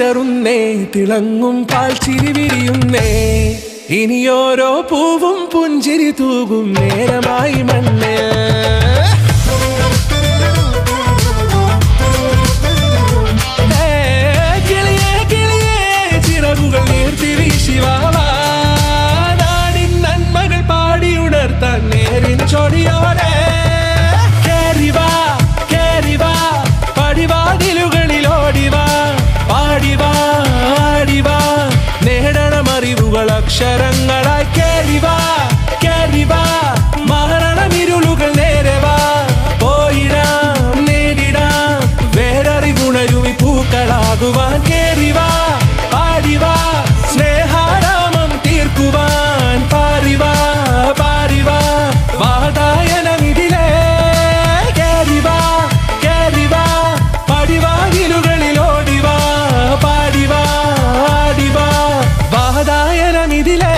വിതറുന്നേ, തിളങ്ങും പാൽച്ചിരി വിരിയുന്നേ. ഇനിയോരോ പൂവും പുഞ്ചിരി തൂകും നേരമായി മണ്ണ്. കിളിയേ കിളിയേ ചിറകുകൾ നീർത്തി വീശിവാവാ, നാടിൻ നന്മകൾ പാടിയുണർത്താൻ നേരിൻ ചൊടിയോടെ. കേറിവാ കേറിവാ പടിവാതിലുകളിൽ ഓടിവാ, പാടിവാ ആടിവാ നേടണമറിവുകൾ അക്ഷരങ്ങളായി. കേറിവാ കേറിവാ മരണമിരുളുകൾ നേരവാ, പോയിടാം നേടിടാം വേററിവുണരുമി പൂക്കളാകുവാൻ. കേറിവാ പാടിവാ സ്നേഹാരാമം തീർക്കുവാൻ, പാറിവാ പാറിവാ വാതായനമിതിലേ. കേറിവാ കേറിവാ പടിവാതിലുകളിൽ ഓടിവാ, പാടിവാ ആടിവാ വാതായനമിതിലേ.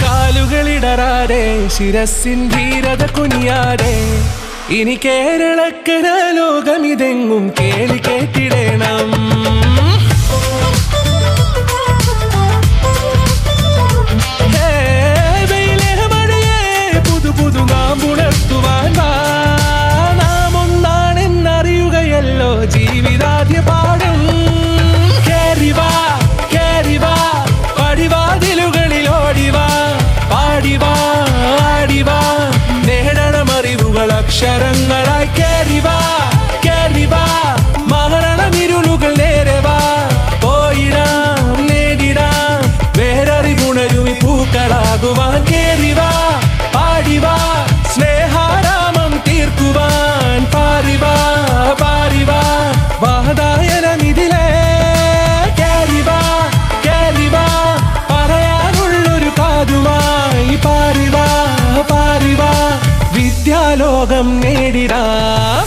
കാലുകളിടറാതെ ശിരസിൻ ധീരത കുനിയാതെ, ഇനി കേരളക്കര ലോകമിതെങ്ങും കേളി കേട്ടിടണം. പുതു പുതു നാം ഉണർത്തുവാൻ വാ, നാം ഒന്നാണെന്നറിയുകയല്ലോ ജീവിതാദ്യ പാഠം. കേറിവാ കേറിവാ പടിവാതിലുകളിൽ ഓടിവാ, പാടിവാ ആടിവാ നേടണമറിവുകൾ അക്ഷരങ്ങളായി. കേറിവാ കേറിവാ മരണമിരുളുകൾ നേരവാ, പോയിടാം നേടിടാം വേററിവുണരുമി പൂക്കളാകുവാൻ. കേറിവാ പാടിവാ സ്നേഹാരാമം തീർക്കുവാൻ, പാറിവാ പാറിവാ വാതായനമിതിലേ. കേറിവാ കേറിവാ പറയാനുള്ളൊരു കാതുമായി, പാറിവാ പാറിവാ വിദ്യാലോകം നേടിടാം.